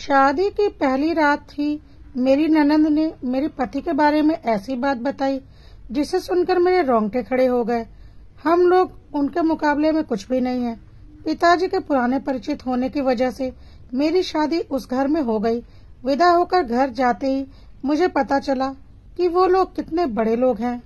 शादी की पहली रात थी। मेरी ननंद ने मेरे पति के बारे में ऐसी बात बताई जिसे सुनकर मेरे रोंगटे खड़े हो गए। हम लोग उनके मुकाबले में कुछ भी नहीं है। पिताजी के पुराने परिचित होने की वजह से मेरी शादी उस घर में हो गई। विदा होकर घर जाते ही मुझे पता चला कि वो लोग कितने बड़े लोग हैं।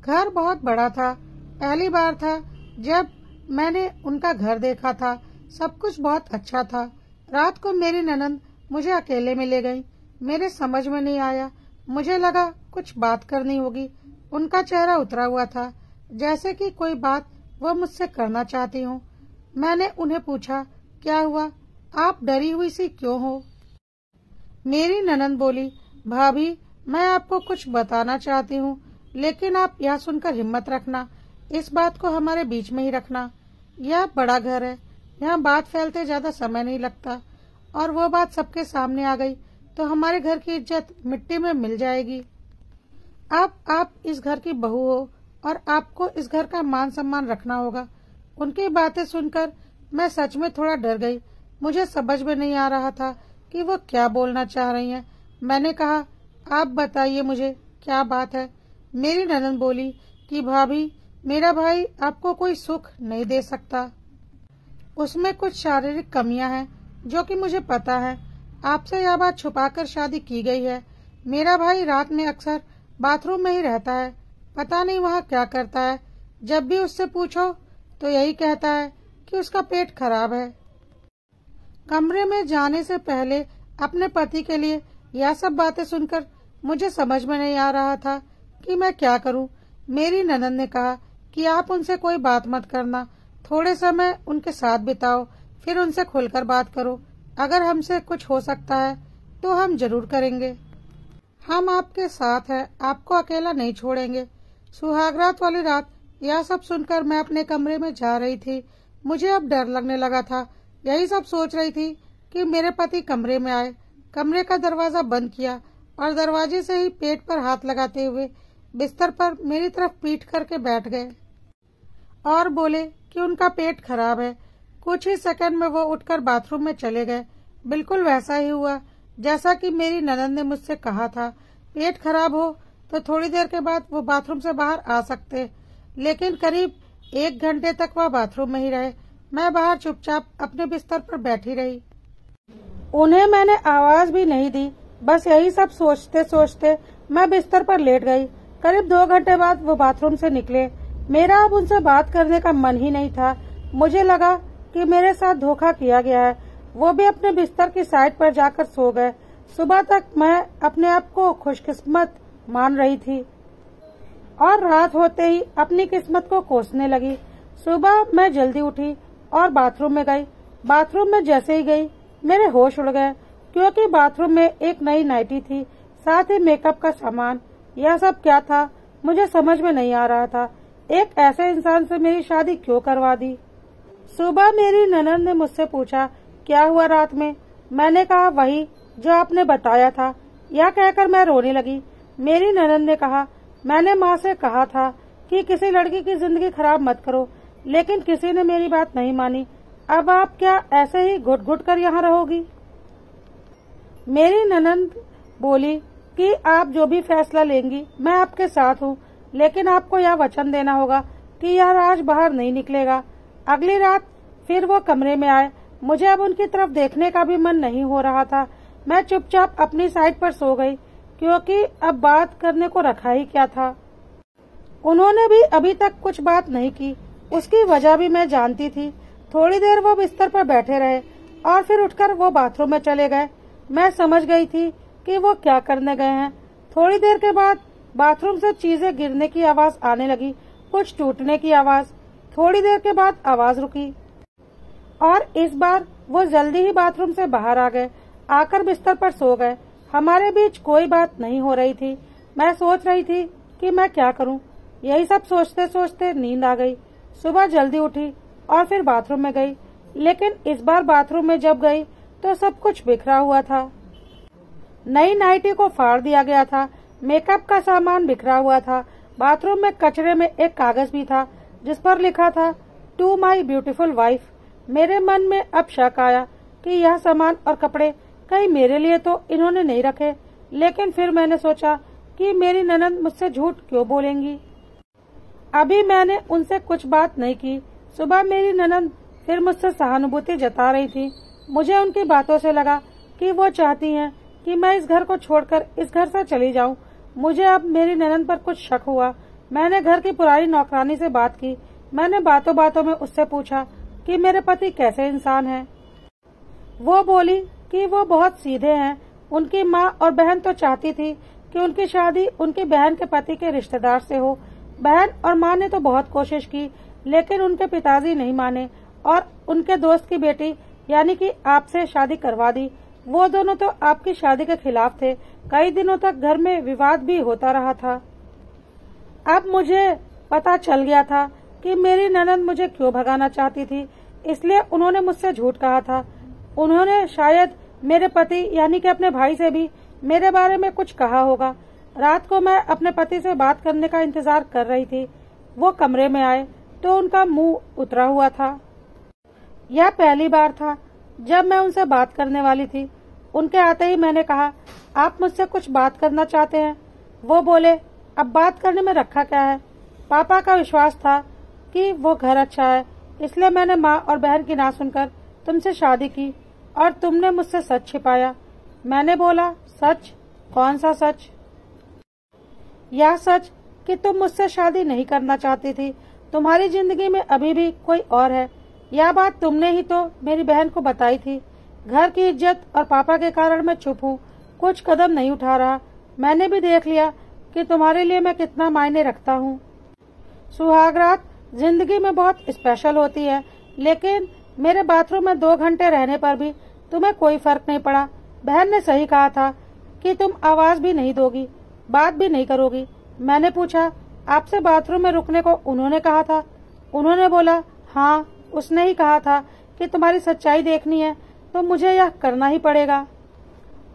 घर बहुत बड़ा था। पहली बार था जब मैंने उनका घर देखा था। सब कुछ बहुत अच्छा था। रात को मेरी ननंद मुझे अकेले में ले गई। मेरे समझ में नहीं आया। मुझे लगा कुछ बात करनी होगी। उनका चेहरा उतरा हुआ था, जैसे कि कोई बात वो मुझसे करना चाहती हूँ। मैंने उन्हें पूछा, क्या हुआ, आप डरी हुई सी क्यों हो? मेरी ननंद बोली, भाभी मैं आपको कुछ बताना चाहती हूँ, लेकिन आप यह सुनकर हिम्मत रखना। इस बात को हमारे बीच में ही रखना। यह बड़ा घर है, यहाँ बात फैलते ज्यादा समय नहीं लगता, और वो बात सबके सामने आ गई तो हमारे घर की इज्जत मिट्टी में मिल जाएगी। अब आप इस घर की बहू हो और आपको इस घर का मान सम्मान रखना होगा। उनकी बातें सुनकर मैं सच में थोड़ा डर गई। मुझे समझ में नहीं आ रहा था कि वो क्या बोलना चाह रही हैं। मैंने कहा, आप बताइए मुझे क्या बात है। मेरी ननंद बोली कि भाभी मेरा भाई आपको कोई सुख नहीं दे सकता। उसमें कुछ शारीरिक कमियां हैं जो कि मुझे पता है। आपसे यह बात छुपाकर शादी की गई है। मेरा भाई रात में अक्सर बाथरूम में ही रहता है। पता नहीं वहाँ क्या करता है। जब भी उससे पूछो तो यही कहता है कि उसका पेट खराब है। कमरे में जाने से पहले अपने पति के लिए यह सब बातें सुनकर मुझे समझ में नहीं आ रहा था कि मैं क्या करूं। मेरी ननंद ने कहा कि आप उनसे कोई बात मत करना, थोड़े समय उनके साथ बिताओ, फिर उनसे खुलकर बात करो। अगर हमसे कुछ हो सकता है तो हम जरूर करेंगे। हम आपके साथ हैं, आपको अकेला नहीं छोड़ेंगे। सुहागरात वाली रात यह सब सुनकर मैं अपने कमरे में जा रही थी। मुझे अब डर लगने लगा था। यही सब सोच रही थी कि मेरे पति कमरे में आए। कमरे का दरवाजा बंद किया और दरवाजे से ही पेट पर हाथ लगाते हुए बिस्तर पर मेरी तरफ पीठ करके बैठ गए और बोले कि उनका पेट खराब है। कुछ ही सेकंड में वो उठकर बाथरूम में चले गए। बिल्कुल वैसा ही हुआ जैसा कि मेरी ननंद ने मुझसे कहा था। पेट खराब हो तो थोड़ी देर के बाद वो बाथरूम से बाहर आ सकते, लेकिन करीब 1 घंटे तक वह बाथरूम में ही रहे। मैं बाहर चुपचाप अपने बिस्तर पर बैठी रही। उन्हें मैंने आवाज भी नहीं दी। बस यही सब सोचते सोचते मैं बिस्तर पर लेट गई। करीब 2 घंटे बाद वो बाथरूम से निकले। मेरा अब उनसे बात करने का मन ही नहीं था। मुझे लगा कि मेरे साथ धोखा किया गया है। वो भी अपने बिस्तर की साइड पर जाकर सो गए। सुबह तक मैं अपने आप को खुशकिस्मत मान रही थी और रात होते ही अपनी किस्मत को कोसने लगी। सुबह मैं जल्दी उठी और बाथरूम में गई। बाथरूम में जैसे ही गई मेरे होश उड़ गए, क्योंकि बाथरूम में एक नई नाइटी थी, साथ ही मेकअप का सामान। यह सब क्या था मुझे समझ में नहीं आ रहा था। एक ऐसे इंसान से मेरी शादी क्यों करवा दी? सुबह मेरी ननंद ने मुझसे पूछा, क्या हुआ रात में? मैंने कहा, वही जो आपने बताया था। यह कहकर मैं रोने लगी। मेरी ननंद ने कहा, मैंने माँ से कहा था कि किसी लड़की की जिंदगी खराब मत करो, लेकिन किसी ने मेरी बात नहीं मानी। अब आप क्या ऐसे ही घुट घुट कर यहाँ रहोगी? मेरी ननंद बोली कि आप जो भी फैसला लेंगी मैं आपके साथ हूँ, लेकिन आपको यह वचन देना होगा कि यह राज बाहर नहीं निकलेगा। अगली रात फिर वो कमरे में आए। मुझे अब उनकी तरफ देखने का भी मन नहीं हो रहा था। मैं चुपचाप अपनी साइड पर सो गई, क्योंकि अब बात करने को रखा ही क्या था। उन्होंने भी अभी तक कुछ बात नहीं की। उसकी वजह भी मैं जानती थी। थोड़ी देर वो बिस्तर पर बैठे रहे और फिर उठकर वो बाथरूम में चले गए। मैं समझ गई थी कि वो क्या करने गए हैं। थोड़ी देर के बाद बाथरूम से चीजें गिरने की आवाज आने लगी, कुछ टूटने की आवाज। थोड़ी देर के बाद आवाज रुकी और इस बार वो जल्दी ही बाथरूम से बाहर आ गए। आकर बिस्तर पर सो गए। हमारे बीच कोई बात नहीं हो रही थी। मैं सोच रही थी कि मैं क्या करूं। यही सब सोचते सोचते नींद आ गई। सुबह जल्दी उठी और फिर बाथरूम में गई, लेकिन इस बार बाथरूम में जब गई तो सब कुछ बिखरा हुआ था। नई नाइटी को फाड़ दिया गया था। मेकअप का सामान बिखरा हुआ था। बाथरूम में कचरे में एक कागज भी था जिस पर लिखा था, टू माई ब्यूटीफुल वाइफ। मेरे मन में अब शक आया कि यह सामान और कपड़े कहीं मेरे लिए तो इन्होंने नहीं रखे, लेकिन फिर मैंने सोचा कि मेरी ननद मुझसे झूठ क्यों बोलेंगी। अभी मैंने उनसे कुछ बात नहीं की। सुबह मेरी ननद फिर मुझसे सहानुभूति जता रही थी। मुझे उनकी बातों से लगा कि वो चाहती हैं कि मैं इस घर को छोड़कर इस घर से चली जाऊं। मुझे अब मेरी ननद पर कुछ शक हुआ। मैंने घर की पुरानी नौकरानी से बात की। मैंने बातों बातों में उससे पूछा कि मेरे पति कैसे इंसान हैं। वो बोली कि वो बहुत सीधे हैं। उनकी माँ और बहन तो चाहती थी कि उनकी शादी उनकी बहन के पति के रिश्तेदार से हो। बहन और माँ ने तो बहुत कोशिश की, लेकिन उनके पिताजी नहीं माने और उनके दोस्त की बेटी यानी कि आपसे शादी करवा दी। वो दोनों तो आपकी शादी के खिलाफ थे। कई दिनों तक घर में विवाद भी होता रहा था। अब मुझे पता चल गया था कि मेरी ननद मुझे क्यों भगाना चाहती थी, इसलिए उन्होंने मुझसे झूठ कहा था। उन्होंने शायद मेरे पति यानी कि अपने भाई से भी मेरे बारे में कुछ कहा होगा। रात को मैं अपने पति से बात करने का इंतजार कर रही थी। वो कमरे में आए तो उनका मुंह उतरा हुआ था। यह पहली बार था जब मैं उनसे बात करने वाली थी। उनके आते ही मैंने कहा, आप मुझसे कुछ बात करना चाहते हैं? वो बोले, अब बात करने में रखा क्या है। पापा का विश्वास था कि वो घर अच्छा है, इसलिए मैंने माँ और बहन की ना सुनकर तुमसे शादी की और तुमने मुझसे सच छिपाया। मैंने बोला, सच? कौन सा सच? यह सच कि तुम मुझसे शादी नहीं करना चाहती थी। तुम्हारी जिंदगी में अभी भी कोई और है। यह बात तुमने ही तो मेरी बहन को बताई थी। घर की इज्जत और पापा के कारण मैं चुप हूँ, कुछ कदम नहीं उठा रहा। मैंने भी देख लिया कि तुम्हारे लिए मैं कितना मायने रखता हूँ। सुहागरात जिंदगी में बहुत स्पेशल होती है, लेकिन मेरे बाथरूम में 2 घंटे रहने पर भी तुम्हें कोई फर्क नहीं पड़ा। बहन ने सही कहा था कि तुम आवाज भी नहीं दोगी, बात भी नहीं करोगी। मैंने पूछा, आपसे बाथरूम में रुकने को उन्होंने कहा था? उन्होंने बोला, हाँ, उसने ही कहा था कि तुम्हारी सच्चाई देखनी है तो मुझे यह करना ही पड़ेगा।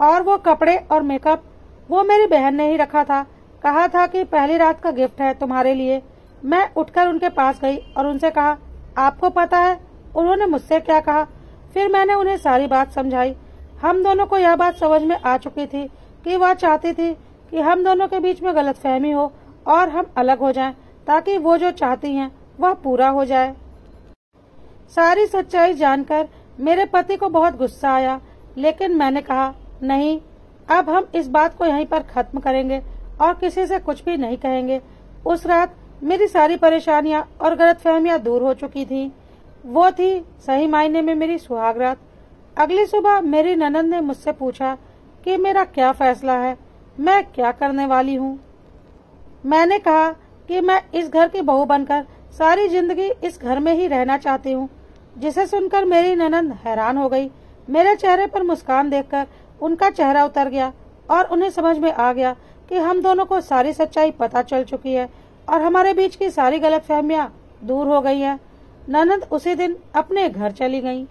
और वो कपड़े और मेकअप वो मेरी बहन ने ही रखा था। कहा था कि पहली रात का गिफ्ट है तुम्हारे लिए। मैं उठकर उनके पास गई और उनसे कहा, आपको पता है उन्होंने मुझसे क्या कहा? फिर मैंने उन्हें सारी बात समझाई। हम दोनों को यह बात समझ में आ चुकी थी कि वह चाहती थी कि हम दोनों के बीच में गलतफहमी हो और हम अलग हो जाएं, ताकि वो जो चाहती हैं वह पूरा हो जाए। सारी सच्चाई जानकर मेरे पति को बहुत गुस्सा आया, लेकिन मैंने कहा, नहीं, अब हम इस बात को यहीं पर खत्म करेंगे और किसी से कुछ भी नहीं कहेंगे। उस रात मेरी सारी परेशानियां और गलतफहमियां दूर हो चुकी थीं। वो थी सही मायने में मेरी सुहागरात। अगली सुबह मेरी ननद ने मुझसे पूछा कि मेरा क्या फैसला है, मैं क्या करने वाली हूँ। मैंने कहा कि मैं इस घर की बहू बनकर सारी जिंदगी इस घर में ही रहना चाहती हूँ। जिसे सुनकर मेरी ननद हैरान हो गई। मेरे चेहरे पर मुस्कान देखकर उनका चेहरा उतर गया और उन्हें समझ में आ गया कि हम दोनों को सारी सच्चाई पता चल चुकी है और हमारे बीच की सारी गलतफहमियां दूर हो गई हैं। ननद उसी दिन अपने घर चली गईं।